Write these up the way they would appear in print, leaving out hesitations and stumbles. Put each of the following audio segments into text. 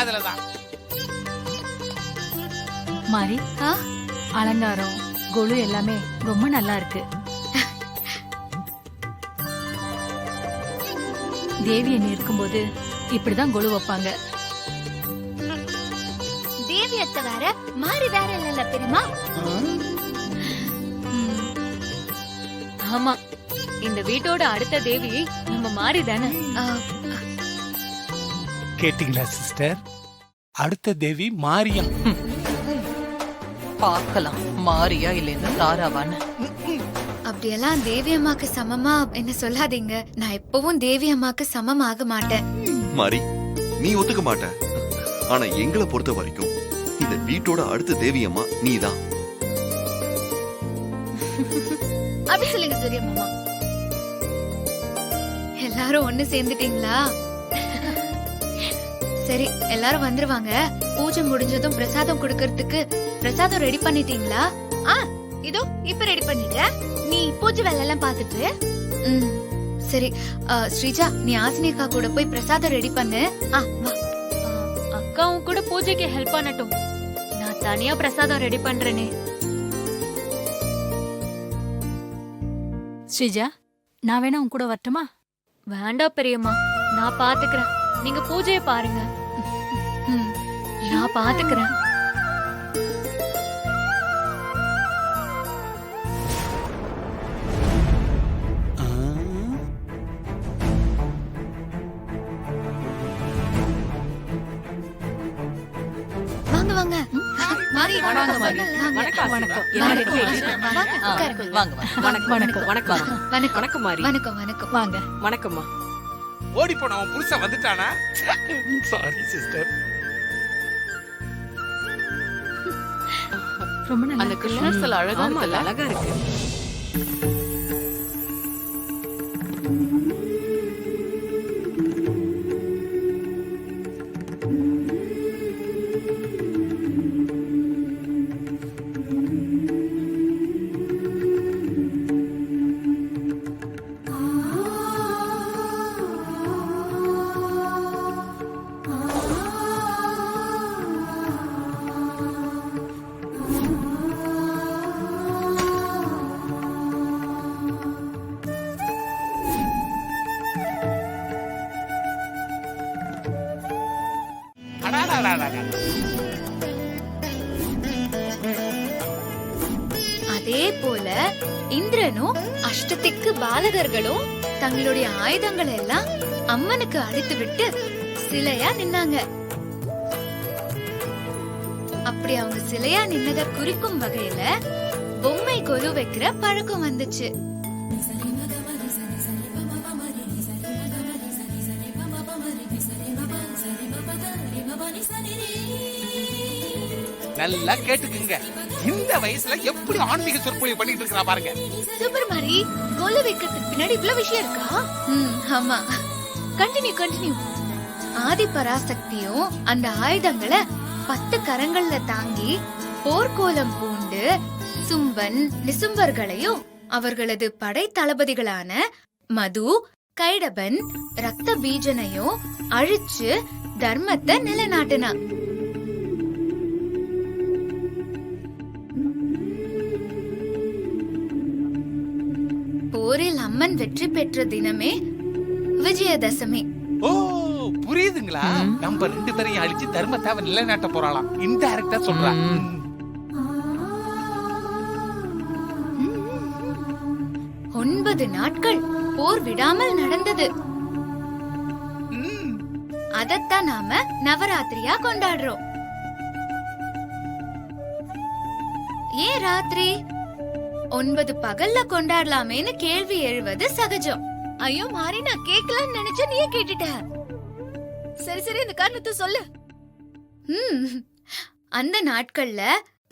காதுலதான். மாறி அலங்காரம் கொலு எல்லாமே ரொம்ப நல்லா இருக்கு. தேவி அண்ணி இருக்கும்போது இப்படிதான் கொலு வைப்பாங்க. தேவி அத்தை வேற மாறி வேற இல்ல தெரியுமா? ஆமா, இந்த வீட்டோட அடுத்த தேவி நம்ம மாறி தானே. கேட்டீங்களா சிஸ்டர்? அடுத்த தேவி மாரியம். பார்க்கலாம் மாரியா இல்லைன்னா தாராவான்னு. அப்படியெல்லாம் தேவி அம்மாக்கு சமமா என்ன சொல்லாதீங்க. நான் எப்பவும் தேவி அம்மாக்கு சமமாக மாட்டேன். மாரி, நீ ஒத்துக்க மாட்ட. ஆனா எங்களை பொறுத்த வரைக்கும் இந்த வீட்டோட அடுத்த தேவி அம்மா நீதான். அப்படி சொல்லுங்க சூரிய மாமா. எல்லாரும் ஒண்ணு சேர்ந்துட்டீங்களா? சரி, எல்லாரும் வந்துருவாங்க. பூஜை முடிஞ்சதும் பிரசாதம் கொடுக்கறதுக்கு பிரசாதம் ரெடி பண்ணிட்டீங்களா? இதோ இப்ப ரெடி பண்ணிட்டேன். நீ பூஜை வேலை எல்லாம் பாத்துட்டு. சரி ஸ்ரீஜா, நீ ஆசினியக்கா கூட போய் பிரசாதம் ரெடி பண்ணு. அக்காவும் கூட பூஜைக்கு ஹெல்ப் பண்ணட்டும். நான் தனியா பிரசாதம் ரெடி பண்றேனே. ஸ்ரீஜா, நான் வேணா உன் கூட வரட்டுமா? வேண்டாம் பெரியம்மா, நான் பாத்துக்கிறேன். நீங்க பூஜையை பாருங்க. நான் பாத்துக்கிறேன். வாங்க வாங்க. மாறி வணக்கம். வணக்கம் வணக்கம். வாங்க. வணக்கம்மா. ஓடி போன அவன் புருஷன் வந்துட்டானா? Sorry sister. ரொம்ப நல்லா அந்த கிருஷ்ணர் அழகா இருக்கு. அழகா இருக்கு. அதே போல இந்திரனும் அஷ்டதிக்கு பாலகர்களும் தங்களுடைய ஆயுதங்களை எல்லாம் அம்மனுக்கு அடித்து விட்டு சிலையா நின்னாங்க. அப்படி அவங்க சிலையா நின்னத குறிக்கும் வகையில பொம்மை கொலு வைக்கிற பழக்கம் வந்துச்சு. நல்லா கேட்டுக்குங்க. இந்த வயசுல எப்படி ஆன்மீக சொற்பொழிவு பண்ணிட்டு இருக்கா பாருங்க. சூப்பர் மாரி, கொலு வைக்கிறதுக்கு பின்னாடி இவ்வளவு விஷயம் இருக்கா? ஆமா. கண்டினியூ. ஆதி பராசக்தியும் அந்த ஆயுதங்களை 10 கரங்கள்ல தாங்கி போர்க்கோலம் பூண்டு சும்பன் நிசும்பர்களையும் அவர்களது படை தளபதிகளான மது கைடபன் ரத்த பீஜனையும் அழிச்சு தர்மத்தை நிலைநாட்டினா. போரில் அம்மன் வெற்றி பெற்ற தினமே விஜயதசமி. ஓ, புரியுதுங்களா? நம்ம 2 பேரையும் அழிச்சு தர்மத்தை நிலைநாட்ட போறாளாம். இன்டைரக்டா சொல்றா. 9 நாட்கள் போர் விடாமல் நடந்தது. அதத்தான் நாம நவராத்திரியா கொண்டாடுறோம். ஏன் ராத்திரி? 9 பகல்ல கொண்டாடலாமேன்னு கேள்வி எழுவது சகஜம். ஐயோ மாறி, நான் கேட்கலான்னு நினைச்ச நீயே கேட்டுட்ட. சரி இந்த காரணத்தை சொல்லு. அந்த நாட்கள்ல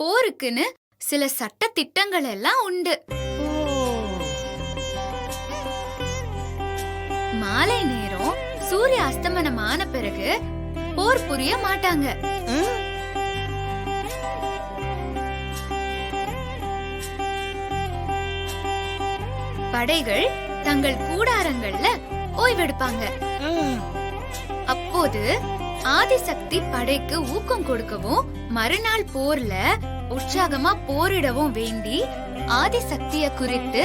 போருக்குன்னு சில சட்ட திட்டங்கள் எல்லாம் உண்டு. மாலை நேரம் சூரிய அஸ்தமனமான பிறகு போர் புரிய மாட்டாங்க. படைகள் தங்கள் கூடாரங்கள்ல ஓய்வெடுப்பாங்க. அப்போது ஆதிசக்தி படைக்கு ஊக்கம் கொடுக்கவும் மறுநாள் போர்ல உற்சாகமா போரிடவும் வேண்டி ஆதிசக்திய குறித்து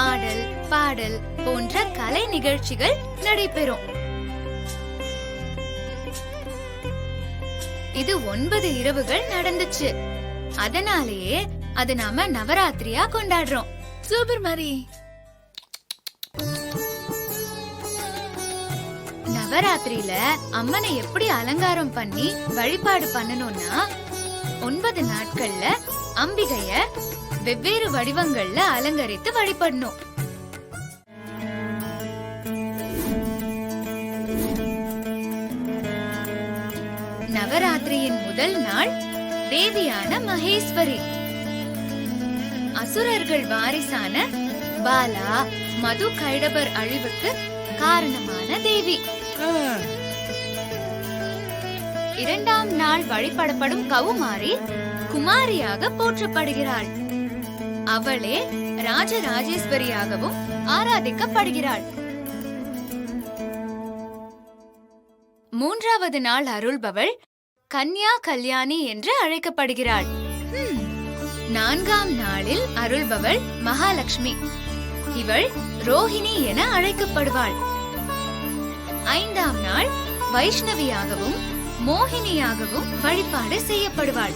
ஆடல் பாடல் போன்ற கலை நிகழ்ச்சிகள் நடைபெறும். இது 9 இரவுகள் நடந்துச்சு. அதனாலேயே அது நாம நவராத்திரியா கொண்டாடுறோம். சூப்பர் மாதிரி. நவராத்திரியில அம்மனை எப்படி அலங்காரம் பண்ணி வழிபாடு பண்ணணும்னா 9 நாட்கள்ல அம்பிகைய வெவ்வேறு வடிவங்கள்ல அலங்கரித்து வழிபடணும். நவராத்திரியின் முதல் நாள் தேவியான மகேஸ்வரி. அசுரர்கள் வாரிசான பாலா மது கைடபர் அழிவுக்கு காரணமான தேவி. இரண்டாம் நாள் வழிபடப்படும் கௌமாரி குமாரியாக போற்றப்படுகிறாள். அவளே ராஜராஜேஸ்வரியாகவும் ஆராதிக்கப்படுகிறாள். மூன்றாவது நாள் அருள்பவள் கன்யா கல்யாணி என்று அழைக்கப்படுகிறாள். நான்காம் நாளில் அருள்பவள் மகாலட்சுமி. இவள் ரோஹிணி என அழைக்கப்படுவாள். ஐந்தாம் நாள் வைஷ்ணவியாகவும் மோகினியாகவும் வழிபாடு செய்யப்படுவாள்.